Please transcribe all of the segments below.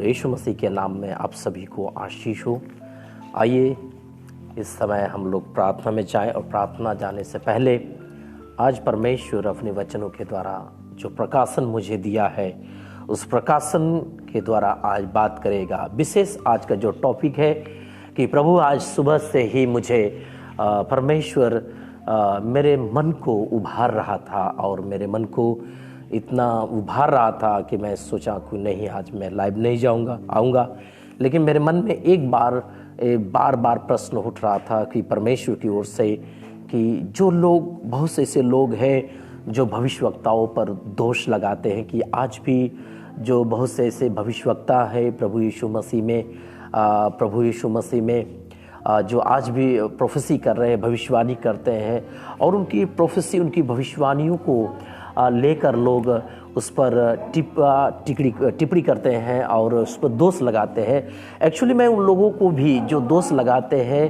और यीशु मसीह के नाम में आप सभी को आशीष हो। आइए इस समय हम लोग प्रार्थना में जाएं और प्रार्थना जाने से पहले आज परमेश्वर अपने वचनों के द्वारा जो प्रकाशन मुझे दिया है उस प्रकाशन के द्वारा आज बात करेगा। विशेष आज का जो टॉपिक है कि प्रभु आज सुबह से ही मुझे परमेश्वर मेरे मन को उभार रहा था और मेरे मन को इतना उभार रहा था कि मैं सोचा कि नहीं आज मैं लाइव नहीं आऊँगा। लेकिन मेरे मन में बार बार प्रश्न उठ रहा था कि परमेश्वर की ओर से कि जो लोग बहुत से ऐसे लोग हैं जो भविष्यवक्ताओं पर दोष लगाते हैं कि आज भी जो बहुत से ऐसे भविष्यवक्ता है प्रभु यीशु मसीह में जो आज भी प्रोफेसी कर रहे हैं, भविष्यवाणी करते हैं और उनकी प्रोफेसी उनकी भविष्यवाणियों को लेकर लोग उस पर टिप्पणी करते हैं और उस पर दोष लगाते हैं। एक्चुअली मैं उन लोगों को भी जो दोष लगाते हैं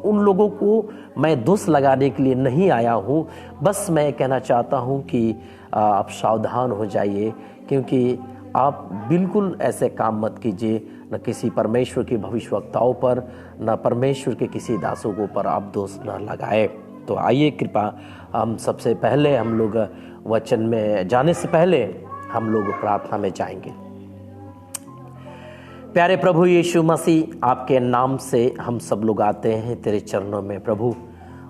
उन लोगों को मैं दोष लगाने के लिए नहीं आया हूँ। बस मैं कहना चाहता हूँ कि आप सावधान हो जाइए, क्योंकि आप बिल्कुल ऐसे काम मत कीजिए, न किसी परमेश्वर के भविष्यवक्ताओं पर न परमेश्वर के किसी दासों को पर आप दोष न लगाए। तो आइए कृपा हम सबसे पहले हम लोग वचन में जाने से पहले हम लोग प्रार्थना में जाएंगे। प्यारे प्रभु यीशु मसीह, आपके नाम से हम सब लोग आते हैं तेरे चरणों में प्रभु,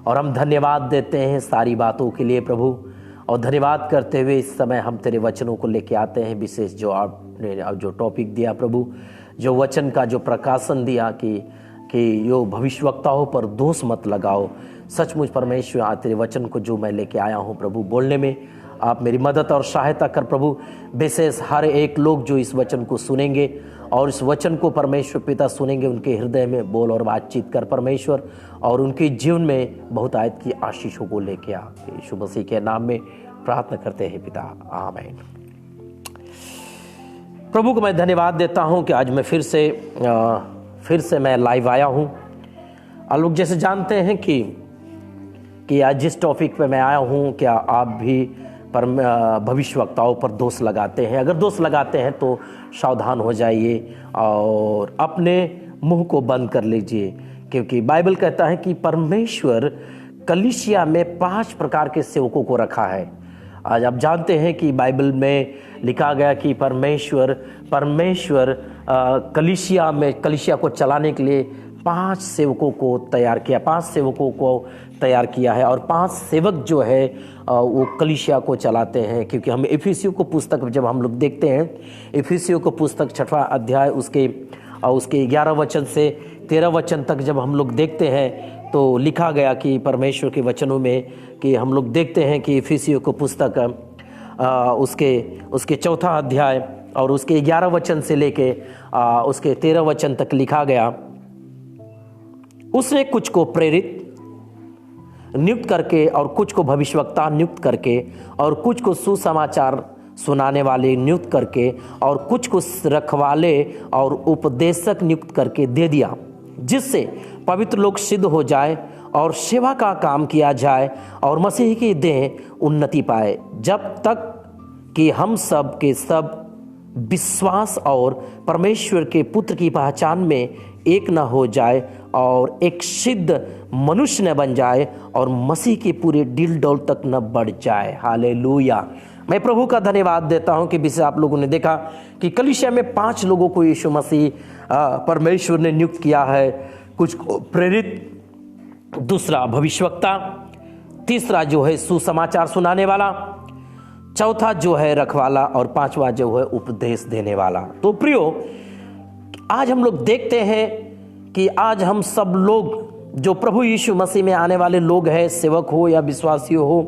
और हम धन्यवाद देते हैं सारी बातों के लिए प्रभु। और धन्यवाद करते हुए इस समय हम तेरे वचनों को लेके आते हैं। विशेष जो आपने जो टॉपिक दिया प्रभु, जो वचन का जो प्रकाशन दिया कि यो भविष्यवक्ताओं पर दोष मत लगाओ। सचमुच परमेश्वर आज तेरे वचन को जो मैं लेके आया हूँ प्रभु, बोलने में आप मेरी मदद और सहायता कर प्रभु। विशेष हर एक लोग जो इस वचन को सुनेंगे और इस वचन को परमेश्वर पिता सुनेंगे, उनके हृदय में बोल और बातचीत कर परमेश्वर, और उनके जीवन में बहुत आयत की आशीषों को लेके आ। यीशु मसीह के नाम में प्रार्थना करते हैं पिता, आमीन। प्रभु को मैं धन्यवाद देता हूं कि आज मैं फिर से मैं लाइव आया हूं। आप लोग जैसे जानते हैं कि आज जिस टॉपिक पे मैं आया हूं, क्या आप भी भविष्यवक्ताओं पर दोष लगाते हैं? अगर दोष लगाते हैं तो सावधान हो जाइए और अपने मुंह को बंद कर लीजिए, क्योंकि बाइबल कहता है कि परमेश्वर कलीसिया में 5 प्रकार के सेवकों को रखा है। आज आप जानते हैं कि बाइबल में लिखा गया कि परमेश्वर कलीसिया को चलाने के लिए 5 सेवकों को तैयार किया, 5 सेवकों को तैयार किया है। और 5 सेवक जो है वो कलीसिया को चलाते हैं। क्योंकि हम इफिसियों को पुस्तक जब हम लोग देखते हैं, इफिसियों को पुस्तक 6वां अध्याय उसके 11 वचन से 13 वचन तक जब हम लोग देखते हैं तो लिखा गया कि परमेश्वर के वचनों में कि हम लोग देखते हैं कि इफिसियों को पुस्तक उसके 4था अध्याय और उसके 11 वचन से लेके उसके 13 वचन तक लिखा गया, उसने कुछ को प्रेरित नियुक्त करके और कुछ को भविष्यवक्ता नियुक्त करके और कुछ को सुसमाचार सुनाने वाले नियुक्त करके और कुछ को रखवाले और उपदेशक नियुक्त करके दे दिया, जिससे पवित्र लोग सिद्ध हो जाए और सेवा का काम किया जाए और मसीह की देह उन्नति पाए, जब तक कि हम सब के सब विश्वास और परमेश्वर के पुत्र की पहचान में एक न हो जाए और एक सिद्ध मनुष्य न बन जाए और मसीह के पूरे दिल डौल तक न बढ़ जाए। हालेलुया। मैं प्रभु का धन्यवाद देता हूं कि विशेष आप लोगों ने देखा कि कलीसिया में 5 लोगों को यीशु मसीह परमेश्वर ने नियुक्त किया है। कुछ को प्रेरित, दूसरा भविष्यवक्ता, तीसरा जो है सुसमाचार सुनाने वाला, चौथा जो है रखवाला और 5वां जो है उपदेश देने वाला। तो प्रियो, आज हम लोग देखते हैं कि आज हम सब लोग जो प्रभु यीशु मसीह में आने वाले लोग हैं, सेवक हो या विश्वासी हो,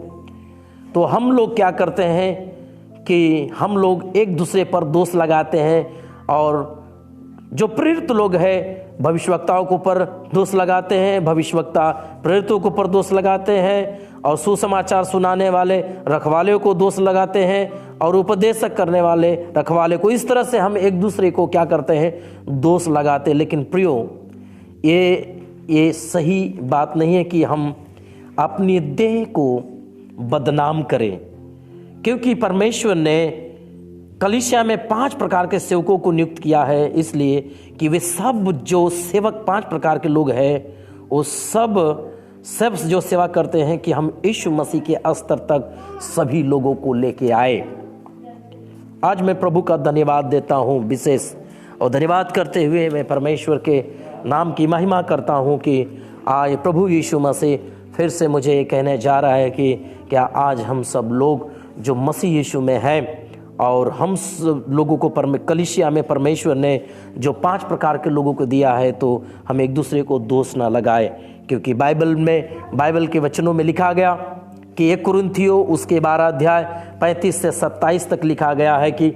तो हम लोग क्या करते हैं कि हम लोग एक दूसरे पर दोष लगाते हैं। और जो प्रेरित लोग हैं भविष्यवक्ताओं को पर दोष लगाते हैं, भविष्यवक्ता प्रेरितों को पर दोष लगाते हैं, और सुसमाचार सुनाने वाले रखवाले को दोष लगाते हैं, और उपदेशक करने वाले रखवाले को। इस तरह से हम एक दूसरे को क्या करते हैं, दोष लगाते हैं। लेकिन प्रियो, ये सही बात नहीं है कि हम अपनी देह को बदनाम करें, क्योंकि परमेश्वर ने कलीसिया में 5 प्रकार के सेवकों को नियुक्त किया है, इसलिए कि वे सब जो सेवक 5 प्रकार के लोग हैं, वो सब जो सेवा करते हैं कि हम यीशु मसीह के स्तर तक सभी लोगों को लेके आए। आज मैं प्रभु का धन्यवाद देता हूँ विशेष, और धन्यवाद करते हुए मैं परमेश्वर के नाम की महिमा करता हूँ कि आज प्रभु यीशु मसीह फिर से मुझे ये कहने जा रहा है कि क्या आज हम सब लोग जो मसीह यीशु में हैं, और हम लोगों को कलीसिया में परमेश्वर ने जो 5 प्रकार के लोगों को दिया है, तो हम एक दूसरे को दोष ना लगाए, क्योंकि बाइबल के वचनों में लिखा गया कि 1 कुरिन्थियों उसके 12 अध्याय 35 से 27 तक लिखा गया है कि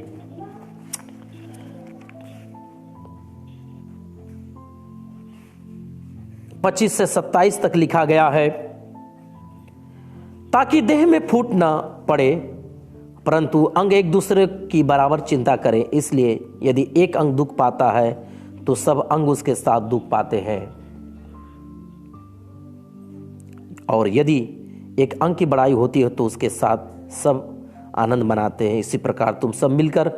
25 से 27 तक लिखा गया है, ताकि देह में फूट ना पड़े, परंतु अंग एक दूसरे की बराबर चिंता करें। इसलिए यदि एक अंग दुख पाता है तो सब अंग उसके साथ दुख पाते हैं, और यदि एक अंग की बड़ाई होती है तो उसके साथ सब आनंद मनाते हैं। इसी प्रकार तुम सब मिलकर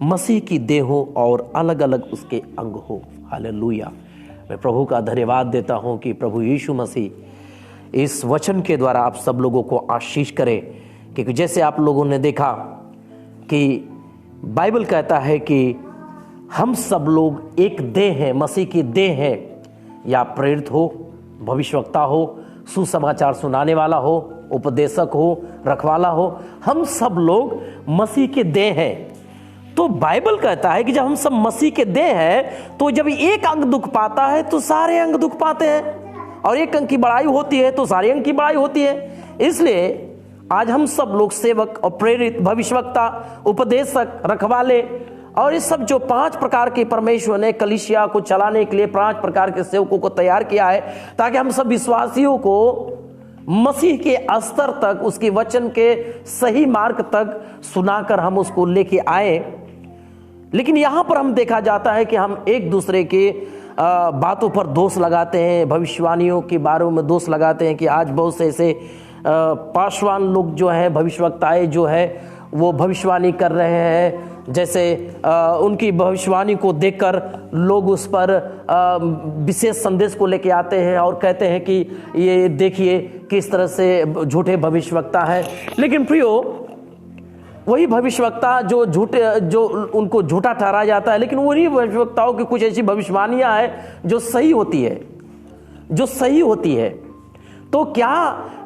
मसीह की देह हो और अलग अलग उसके अंग हो। हालेलुया। मैं प्रभु का धन्यवाद देता हूं कि प्रभु यीशु मसीह इस वचन के द्वारा आप सब लोगों को आशीष करे, क्योंकि जैसे आप लोगों ने देखा कि बाइबल कहता है कि हम सब लोग एक देह हैं, मसीह की देह है, या प्रेरित हो, भविष्यवक्ता हो, सुसमाचार सुनाने वाला हो, उपदेशक हो, रखवाला हो, हम सब लोग मसीह के देह हैं। तो बाइबल कहता है कि जब हम सब मसीह के देह हैं, तो जब एक अंग दुख पाता है तो सारे अंग दुख पाते हैं, और एक अंग की बड़ाई होती है तो सारे अंग की बड़ाई होती है। इसलिए आज हम सब लोग सेवक और प्रेरित, भविष्यवक्ता, उपदेशक, रखवाले, और इस सब जो 5 प्रकार के परमेश्वर ने कलीसिया को चलाने के लिए 5 प्रकार के सेवकों को तैयार किया है, ताकि हम सब विश्वासियों को मसीह के स्तर तक, उसके वचन के सही मार्ग तक सुनाकर हम उसको लेके आए। लेकिन यहां पर हम देखा जाता है कि हम एक दूसरे के बातों पर दोष लगाते हैं, भविष्यवाणियों के बारे में दोष लगाते हैं कि आज बहुत से ऐसे पासवान लोग जो है, भविष्यवक्ताएं जो है, वो भविष्यवाणी कर रहे हैं। जैसे उनकी भविष्यवाणी को देखकर लोग उस पर विशेष संदेश को लेके आते हैं और कहते हैं कि ये देखिए किस तरह से झूठे भविष्यवक्ता हैं। लेकिन प्रियो, वही भविष्यवक्ता जो उनको झूठा ठहराया जाता है, लेकिन वही भविष्यवक्ताओं की कुछ ऐसी भविष्यवाणियां हैं जो सही होती है। तो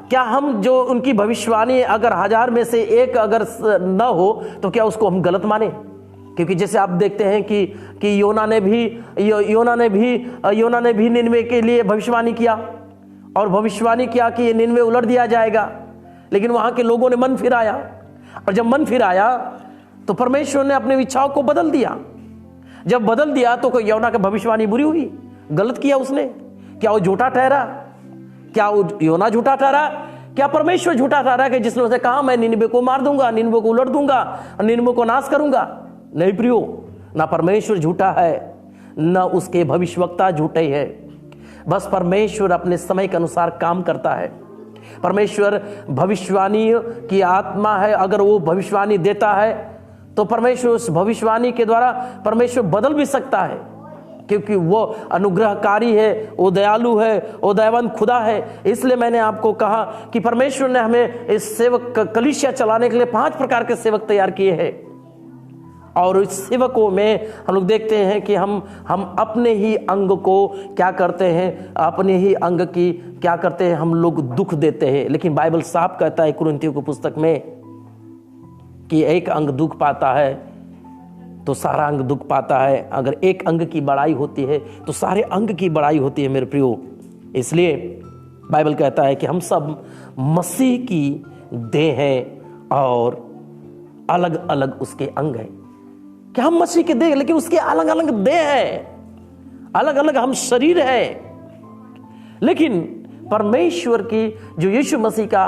क्या हम जो उनकी भविष्यवाणी अगर 1000 में से एक अगर न हो तो क्या उसको हम गलत माने? क्योंकि जैसे आप देखते हैं कि योना ने भी निनवे के लिए भविष्यवाणी किया, और भविष्यवाणी किया कि ये निनवे उलट दिया जाएगा। लेकिन वहां के लोगों ने मन फिराया, और जब मन फिराया तो परमेश्वर ने अपनी इच्छाओं को बदल दिया। जब बदल दिया तो योना की भविष्यवाणी बुरी हुई, गलत किया उसने। क्या वो झूठा ठहरा? क्या वो योना झूठा ठहरा? क्या परमेश्वर झूठा ठहरा कि जिसने उसे कहा मैं निनवे को मार दूंगा, निनवे को उलट दूंगा, निनवे को नाश करूंगा? नहीं प्रियो, ना परमेश्वर झूठा है, ना उसके भविष्यवक्ता झूठे हैं। बस परमेश्वर अपने समय के अनुसार काम करता है। परमेश्वर भविष्यवाणी की आत्मा है, अगर वो भविष्यवाणी देता है तो परमेश्वर उस भविष्यवाणी के द्वारा परमेश्वर बदल भी सकता है, क्योंकि वो अनुग्रहकारी है, वो दयालु है, वो दयावंत खुदा है। इसलिए मैंने आपको कहा कि परमेश्वर ने हमें इस सेवक कलीसिया चलाने के लिए 5 प्रकार के सेवक तैयार किए हैं, और इस सेवकों में हम लोग देखते हैं कि हम अपने ही अंग को क्या करते हैं, अपने ही अंग की क्या करते हैं, हम लोग दुख देते हैं। लेकिन बाइबल साफ कहता है कुरिन्थियों की पुस्तक में कि एक अंग दुख पाता है तो सारा अंग दुख पाता है। अगर एक अंग की बड़ाई होती है तो सारे अंग की बड़ाई होती है मेरे प्रियो। इसलिए बाइबल कहता है कि हम सब मसीह की देह हैं और अलग अलग उसके अंग हैं। कि हम मसीह के देह, लेकिन उसके अलग अलग देह है, अलग अलग हम शरीर है। लेकिन परमेश्वर की जो यीशु मसीह का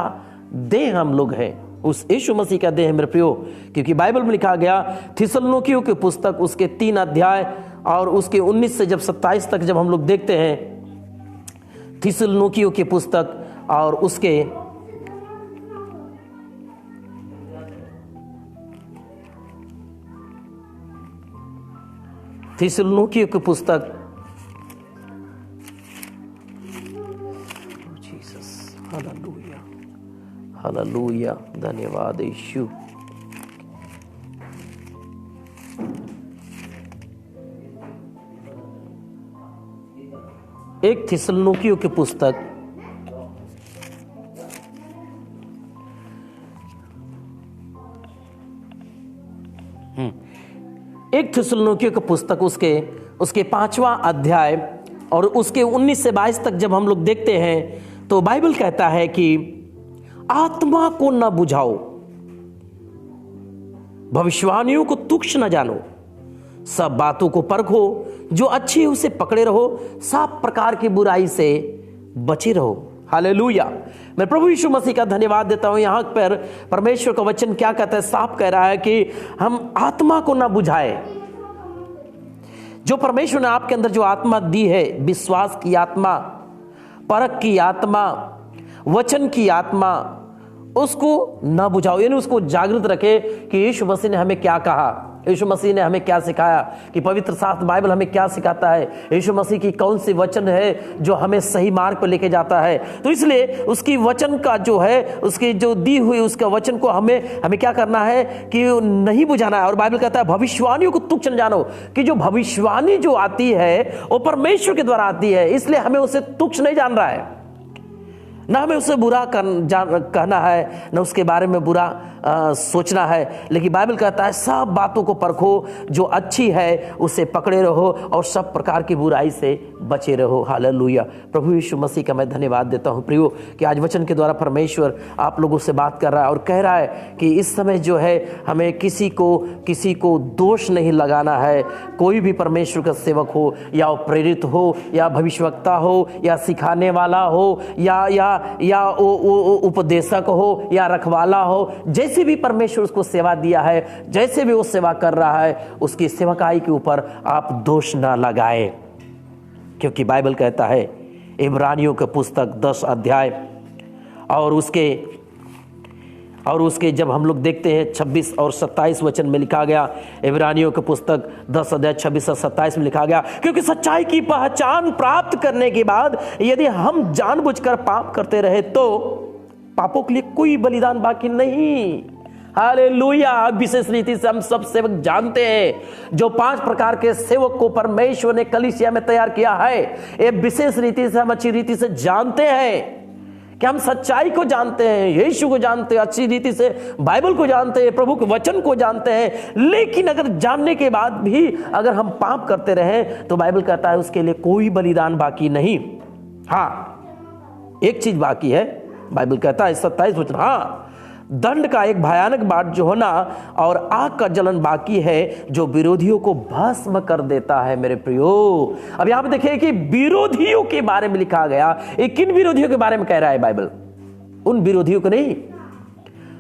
देह हम लोग हैं, उस यीशु मसीह का देह मेरे प्रियो। क्योंकि बाइबल में लिखा गया थिस्सलुनीकियों की पुस्तक उसके 3 अध्याय और उसके 19 से जब 27 तक जब हम लोग देखते हैं, थिस्सलुनीकियों की पुस्तक और उसके 3 थिस्सलुनीकियों की पुस्तक, जीसस, हालेलुया, हालेलुया, धन्यवाद यीशु। एक थिस्सलुनीकियों की पुस्तक, एक थिस्सलुनीकियों की पुस्तक उसके 5वां अध्याय और उसके 19 से 22 तक जब हम लोग देखते हैं तो बाइबल कहता है कि आत्मा को न बुझाओ, भविष्यवाणियों को तुच्छ न जानो, सब बातों को परखो, जो अच्छी है उसे पकड़े रहो, सब प्रकार की बुराई से बचे रहो। हालेलुया। मैं प्रभु यीशु मसीह का धन्यवाद देता हूं। यहां पर परमेश्वर का वचन क्या कहता है, साफ कह रहा है कि हम आत्मा को ना बुझाए। जो परमेश्वर ने आपके अंदर जो आत्मा दी है, विश्वास की आत्मा, परख की आत्मा, वचन की आत्मा, उसको ना बुझाओ, यानी उसको जागृत रखे कि यीशु मसीह ने हमें क्या कहा, यीशु मसीह ने हमें क्या सिखाया, कि पवित्र शास्त्र बाइबल हमें क्या सिखाता है, यीशु मसीह की कौन सी वचन है जो हमें सही मार्ग पर लेके जाता है। तो इसलिए उसकी वचन का जो है, उसकी जो दी हुई उसका वचन को हमें क्या करना है कि नहीं बुझाना है। और बाइबल कहता है भविष्यवाणियों को तुच्छ न जानो, कि जो भविष्यवाणी जो आती है वो परमेश्वर के द्वारा आती है, इसलिए हमें उसे तुच्छ नहीं जान रहा है, ना हमें उसे बुरा कहना है, ना उसके बारे में बुरा सोचना है। लेकिन बाइबल कहता है सब बातों को परखो, जो अच्छी है उसे पकड़े रहो और सब प्रकार की बुराई से बचे रहो। हालेलुया। प्रभु यीशु मसीह का मैं धन्यवाद देता हूँ प्रियो कि आज वचन के द्वारा परमेश्वर आप लोगों से बात कर रहा है और कह रहा है कि इस समय जो है हमें किसी को दोष नहीं लगाना है। कोई भी परमेश्वर का सेवक हो, या वो प्रेरित हो, या भविष्यवक्ता हो, या सिखाने वाला हो, या उपदेशक हो, या रखवाला हो, जैसे भी परमेश्वर उसको सेवा दिया है, जैसे भी वो सेवा कर रहा है, उसकी सेवकाई के ऊपर आप दोष ना लगाए। क्योंकि बाइबल कहता है इब्रानियों की पुस्तक 10 अध्याय और उसके जब हम लोग देखते हैं 26 और 27 वचन में लिखा गया, इब्रानियों की पुस्तक 10 अध्याय 26 और 27 में लिखा गया, क्योंकि सच्चाई की पहचान प्राप्त करने के बाद यदि हम जानबूझकर पाप करते रहे तो पापों के लिए कोई बलिदान बाकी नहीं। हालेलुया। विशेष रीति से हम सब सेवक जानते हैं, जो 5 प्रकार के सेवक को परमेश्वर ने कलीसिया में तैयार किया है, ये विशेष रीति से हम अच्छी रीति से जानते हैं कि हम सच्चाई को जानते हैं, यीशु को जानते हैं, अच्छी रीति से बाइबल को जानते हैं, प्रभु के वचन को जानते हैं। लेकिन अगर जानने के बाद भी अगर हम पाप करते रहें तो बाइबल कहता है उसके लिए कोई बलिदान बाकी नहीं। हाँ, एक चीज बाकी है, बाइबल कहता है 27 वचन, हाँ, दंड का एक भयानक बाट जो होना और आग का जलन बाकी है, जो विरोधियों को भस्म कर देता है। मेरे प्रियो, अब यहां पे देखिए कि विरोधियों के बारे में लिखा गया। किन विरोधियों के बारे में कह रहा है बाइबल? उन विरोधियों को नहीं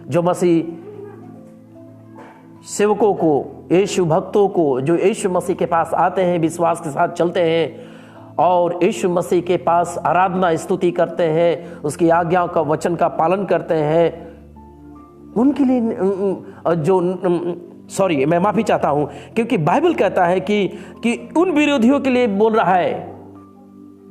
जो मसीह सेवकों को, यीशु भक्तों को, जो यीशु मसीह के पास आते हैं, विश्वास के साथ चलते हैं और यीशु मसीह के पास आराधना स्तुति करते हैं, उसकी आज्ञाओं का वचन का पालन करते हैं, उनके लिए मैं माफी चाहता हूं, क्योंकि बाइबल कहता है कि उन विरोधियों के लिए बोल रहा है,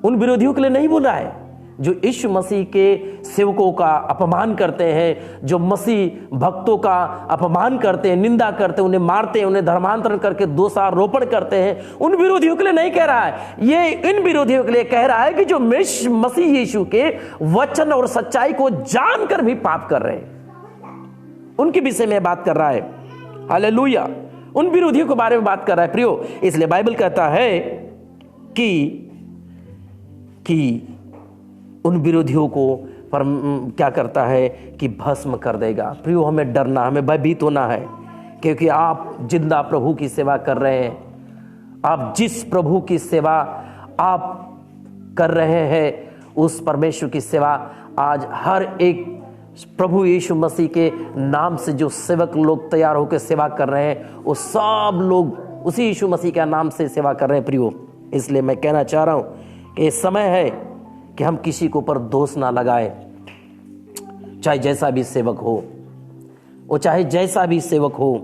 उन विरोधियों के लिए नहीं बोल रहा है जो यीशु मसीह के सेवकों का अपमान करते हैं, जो मसीह भक्तों का अपमान करते हैं, निंदा करते हैं, उन्हें मारते हैं, उन्हें धर्मांतरण करके दोषारोपण करते हैं। उन विरोधियों के लिए नहीं कह रहा है, ये इन विरोधियों के लिए कह रहा है कि जो मसीह यीशु के वचन और सच्चाई को जानकर भी पाप कर रहे हैं, उनके विषय में बात कर रहा है। हालेलुया। उन विरोधियों के बारे में बात कर रहा है प्रियो। इसलिए बाइबल कहता है कि उन विरोधियों को क्या करता है कि भस्म कर देगा। प्रियो, हमें डरना, हमें भयभीत होना है, क्योंकि आप जिंदा प्रभु की सेवा कर रहे हैं। आप जिस प्रभु की सेवा आप कर रहे हैं, उस परमेश्वर की सेवा आज हर एक प्रभु यीशु मसीह के नाम से जो सेवक लोग तैयार होकर सेवा कर रहे हैं, वो सब लोग उसी यीशु मसीह के नाम से सेवा कर रहे हैं प्रियो। इसलिए मैं कहना चाह रहा हूं कि समय है कि हम किसी के ऊपर दोष ना लगाएं, चाहे जैसा भी सेवक हो, वो चाहे जैसा भी सेवक हो।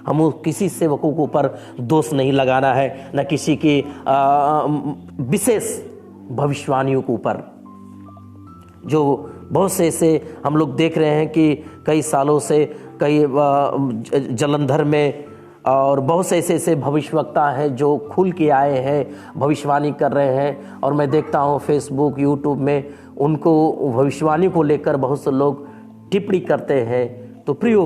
हम किसी सेवकों के ऊपर दोष नहीं लगाना है, न किसी की विशेष भविष्यवाणियों के ऊपर। जो बहुत से ऐसे हम लोग देख रहे हैं कि कई सालों से कई जलंधर में और बहुत से ऐसे भविष्यवक्ता हैं जो खुल के आए हैं, भविष्यवाणी कर रहे हैं। और मैं देखता हूँ फेसबुक यूट्यूब में उनको भविष्यवाणी को लेकर बहुत से लोग टिप्पणी करते हैं। तो प्रियो,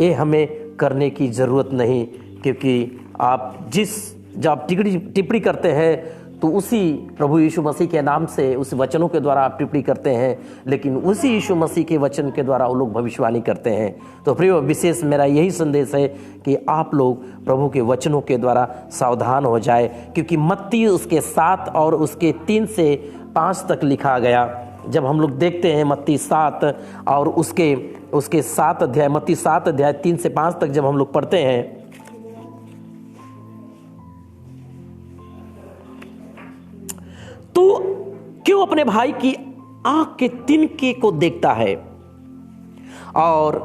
ये हमें करने की ज़रूरत नहीं, क्योंकि आप जब टिप्पणी करते हैं तो उसी प्रभु यीशु मसीह के नाम से, उस वचनों के द्वारा आप टिप्पणी करते हैं, लेकिन उसी यीशु मसीह के वचन के द्वारा वो लोग भविष्यवाणी करते हैं। तो प्रियो, विशेष मेरा यही संदेश है कि आप लोग प्रभु के वचनों के द्वारा सावधान हो जाए, क्योंकि मत्ती उसके 7 और उसके 3 से 5 तक लिखा गया। जब हम लोग देखते हैं मत्ती 7 और उसके 7 अध्याय, मत्ती 7 अध्याय 3 से 5 तक जब हम लोग पढ़ते हैं, तो क्यों अपने भाई की आंख के तिनके को देखता है और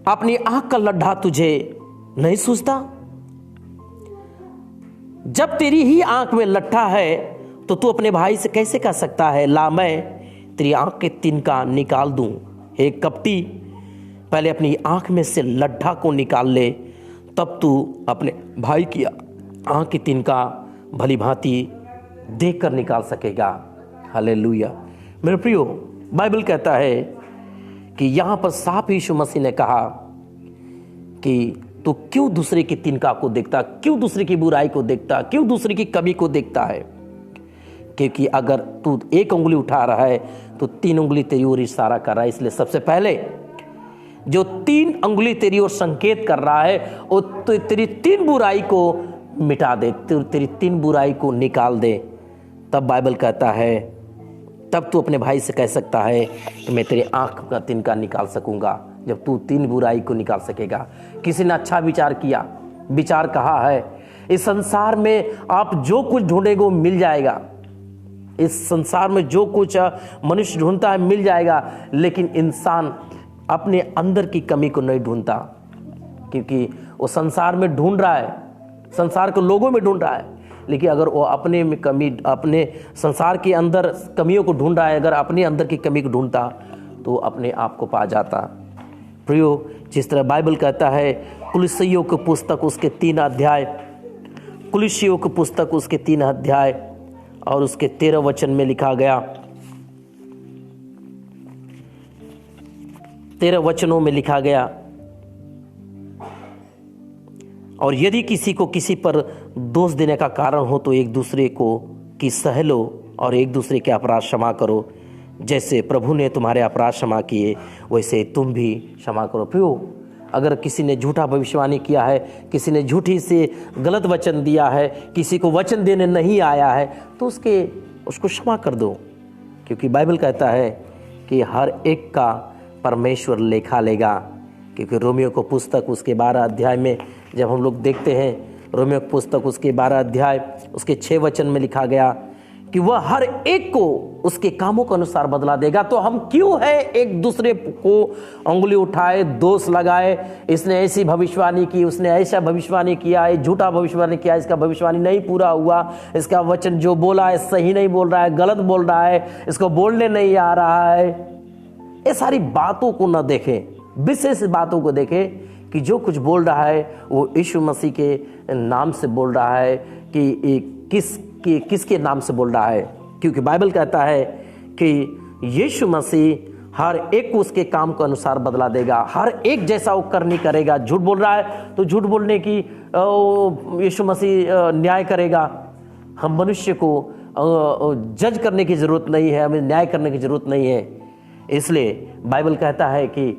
अपनी आंख का लड्ढा तुझे नहीं सूझता? जब तेरी ही आंख में लट्ठा है तो तू अपने भाई से कैसे कह सकता है, ला मैं तेरी आंख के तिनका निकाल दूं? हे कपटी, पहले अपनी आंख में से लड्ढा को निकाल ले, तब तू अपने भाई की आंख की तिनका भली भांति देख कर निकाल सकेगा। हालेलुया। मेरे प्रियो, बाइबल कहता है कि यहाँ पर साफ यीशु मसीह ने कहा कि तू क्यों दूसरे की तिनका को देखता, क्यों दूसरे की बुराई को देखता, क्यों दूसरे की कमी को देखता है? क्योंकि अगर तू एक उंगली उठा रहा है तो 3 उंगली तेरी ओर इशारा कर रहा है। इसलिए सबसे पहले जो 3 उंगली तेरी ओर संकेत कर रहा है, वो तो तेरी 3 बुराई को मिटा दे, तेरी 3 बुराई को निकाल दे। तब बाइबल कहता है, तब तू अपने भाई से कह सकता है कि मैं तेरी आंख का तिनका निकाल सकूंगा, जब तू 3 बुराई को निकाल सकेगा। किसी ने अच्छा विचार कहा है, इस संसार में आप जो कुछ ढूंढेंगे वो मिल जाएगा। इस संसार में जो कुछ मनुष्य ढूंढता है मिल जाएगा, लेकिन इंसान अपने अंदर की कमी को नहीं ढूंढता, क्योंकि वो संसार में ढूंढ रहा है, संसार के लोगों में ढूंढ रहा है। लेकिन अगर वो अपने में कमी, अपने संसार के अंदर कमियों को ढूंढ रहा है, अगर अपने अंदर की कमी को ढूंढता तो अपने आप को पा जाता। प्रियो, जिस तरह बाइबल कहता है, कुलुस्सियों की पुस्तक उसके 3 अध्याय, कुलुस्सियों की पुस्तक उसके 3 अध्याय और उसके 13 वचन में लिखा गया, 13 वचनों में लिखा गया, और यदि किसी को किसी पर दोष देने का कारण हो तो एक दूसरे को की सह लो और एक दूसरे के अपराध क्षमा करो, जैसे प्रभु ने तुम्हारे अपराध क्षमा किए वैसे तुम भी क्षमा करो। प्रियो, अगर किसी ने झूठा भविष्यवाणी किया है, किसी ने झूठी से गलत वचन दिया है, किसी को वचन देने नहीं आया है, तो उसको क्षमा कर दो, क्योंकि बाइबल कहता है कि हर एक का परमेश्वर लेखा लेगा। क्योंकि रोमियो को पुस्तक उसके 12 अध्याय में जब हम लोग देखते हैं, रोमियो पुस्तक उसके 12 अध्याय उसके 6 वचन में लिखा गया कि वह हर एक को उसके कामों के अनुसार बदला देगा। तो हम क्यों है एक दूसरे को उंगली उठाए, दोष लगाए, इसने ऐसी भविष्यवाणी की, उसने ऐसा भविष्यवाणी किया है, झूठा भविष्यवाणी किया, इसका भविष्यवाणी नहीं पूरा हुआ, इसका वचन जो बोला है सही नहीं बोल रहा है, गलत बोल रहा है, इसको बोलने नहीं आ रहा है। ये सारी बातों को न देखें, विशेष बातों को देखें कि जो कुछ बोल रहा है वो यीशु मसीह के नाम से बोल रहा है कि किसके नाम से बोल रहा है। क्योंकि बाइबल कहता है कि यीशु मसीह हर एक को उसके काम के अनुसार बदला देगा, हर एक जैसा वो करनी करेगा। झूठ बोल रहा है तो झूठ बोलने की यीशु मसीह न्याय करेगा। हम मनुष्य को जज करने की ज़रूरत नहीं है, हमें न्याय करने की ज़रूरत नहीं है। इसलिए बाइबल कहता है कि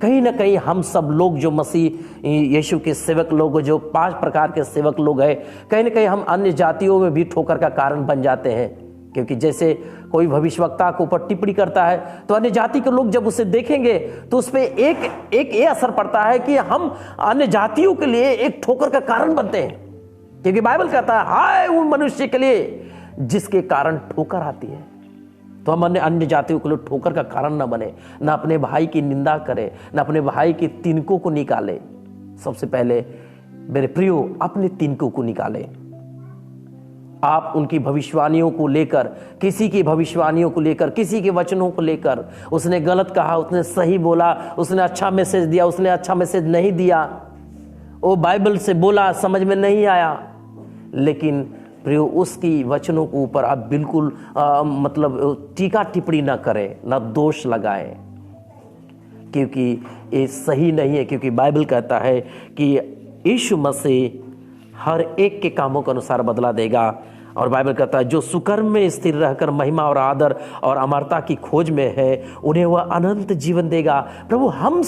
कहीं ना कहीं हम सब लोग जो मसीह यीशु के सेवक लोग, जो 5 प्रकार के सेवक लोग हैं, कहीं ना कहीं हम अन्य जातियों में भी ठोकर का कारण बन जाते हैं। क्योंकि जैसे कोई भविष्यवक्ता के ऊपर टिप्पणी करता है तो अन्य जाति के लोग जब उसे देखेंगे तो उस पर एक ये असर पड़ता है कि हम अन्य जातियों के लिए एक ठोकर का कारण बनते हैं। क्योंकि बाइबल कहता है, हाय उन मनुष्य के लिए जिसके कारण ठोकर आती है। तो हम अन्य जातियों के लिए ठोकर का कारण न बने, न अपने भाई की निंदा करे, न अपने भाई के तिनकों को निकाले। सबसे पहले मेरे प्रियो अपने तिनकों को निकालें। आप उनकी भविष्यवाणियों को लेकर, किसी की भविष्यवाणियों को लेकर, किसी के वचनों को लेकर, उसने गलत कहा, उसने सही बोला, उसने अच्छा मैसेज दिया, उसने अच्छा मैसेज नहीं दिया, वो बाइबल से बोला, समझ में नहीं आया, लेकिन प्रियो उसकी वचनों के ऊपर आप बिल्कुल मतलब टीका टिप्पणी ना करें, ना दोष लगाएं, क्योंकि ये सही नहीं है। क्योंकि बाइबल कहता है कि यीशु मसीह हर एक के कामों के अनुसार बदला देगा। और बाइबल कहता है जो सुकर्म में स्थिर रहकर महिमा और आदर और अमरता की खोज में है, उन्हें वह अनंत जीवन देगा। प्रभु हम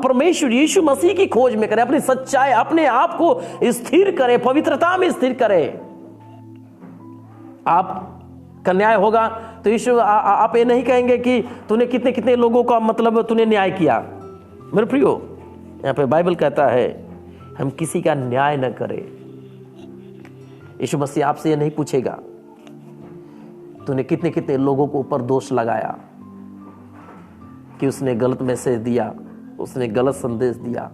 परमेश्वर यीशु मसीह की खोज में करें, अपनी सच्चाई, अपने आप को स्थिर करें, पवित्रता में स्थिर करें। आप का न्याय होगा तो यीशु आप ये नहीं कहेंगे कि तूने कितने कितने लोगों का मतलब तूने न्याय किया। मेरे प्रियो, यहाँ पे बाइबल कहता है हम किसी का न्याय न करें। यीशु मसीह आपसे ये नहीं पूछेगा तूने कितने कितने लोगों को ऊपर दोष लगाया कि उसने गलत मैसेज दिया, उसने गलत संदेश दिया।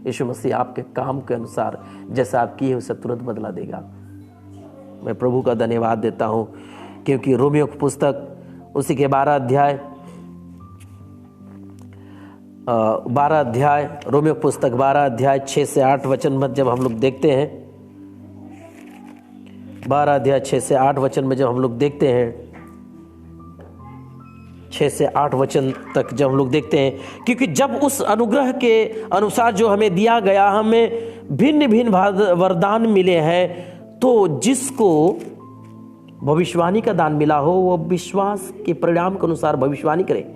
यीशु मसीह आपके काम के अनुसार जैसा आप किए उसे तुरंत बदला देगा। मैं प्रभु का धन्यवाद देता हूं, क्योंकि रोमियो की पुस्तक उसी के 12 अध्याय रोमियो पुस्तक 12 अध्याय 6 से 8 वचन में जब हम लोग देखते हैं, 12 अध्याय 6 से 8 वचन में जब हम लोग देखते हैं, 6 से 8 वचन तक जब हम लोग देखते हैं, क्योंकि जब उस अनुग्रह के अनुसार जो हमें दिया गया, हमें भिन्न भिन्न वरदान मिले हैं, तो जिसको भविष्यवाणी का दान मिला हो वो विश्वास के परिणाम के अनुसार भविष्यवाणी करे।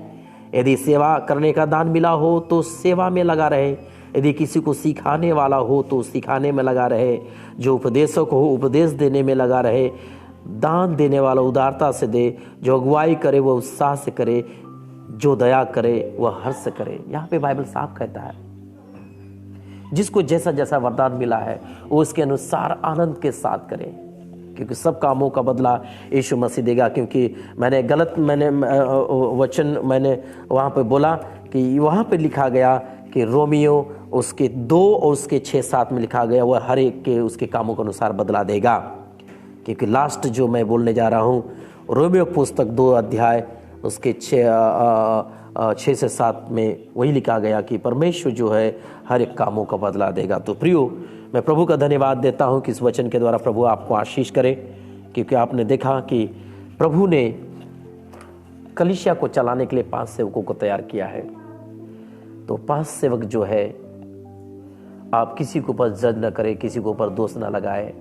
यदि सेवा करने का दान मिला हो तो सेवा में लगा रहे। यदि किसी को सिखाने वाला हो तो सिखाने में लगा रहे। जो उपदेशक हो उपदेश देने में लगा रहे। दान देने वाला उदारता से दे। जो अगुवाई करे वह उत्साह से करे। जो दया करे वह हर्ष से करे। यहाँ पे बाइबल साफ कहता है जिसको जैसा जैसा वरदान मिला है वो उसके अनुसार आनंद के साथ करे, क्योंकि सब कामों का बदला यीशु मसीह देगा। क्योंकि मैंने वचन वहाँ पे बोला कि वहाँ पे लिखा गया कि रोमियो उसके 2 और उसके 6-7 में लिखा गया वह हर एक के उसके कामों के अनुसार बदला देगा। क्योंकि लास्ट जो मैं बोलने जा रहा हूँ, रोमियो पुस्तक 2 अध्याय उसके 6 से 7 में वही लिखा गया कि परमेश्वर जो है हर एक कामों का बदला देगा। तो प्रियो, मैं प्रभु का धन्यवाद देता हूं कि इस वचन के द्वारा प्रभु आपको आशीष करे, क्योंकि आपने देखा कि प्रभु ने कलीसिया को चलाने के लिए 5 सेवकों को तैयार किया है। तो 5 सेवक जो है, आप किसी के ऊपर जज न करें, किसी के ऊपर दोष न लगाए।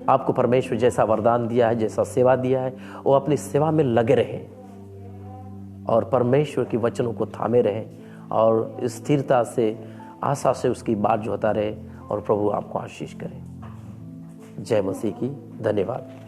आपको परमेश्वर जैसा वरदान दिया है, जैसा सेवा दिया है, वो अपनी सेवा में लगे रहें और परमेश्वर के वचनों को थामे रहें और स्थिरता से, आशा से उसकी बात जो होता रहे, और प्रभु आपको आशीष करे। जय मसीह की। धन्यवाद।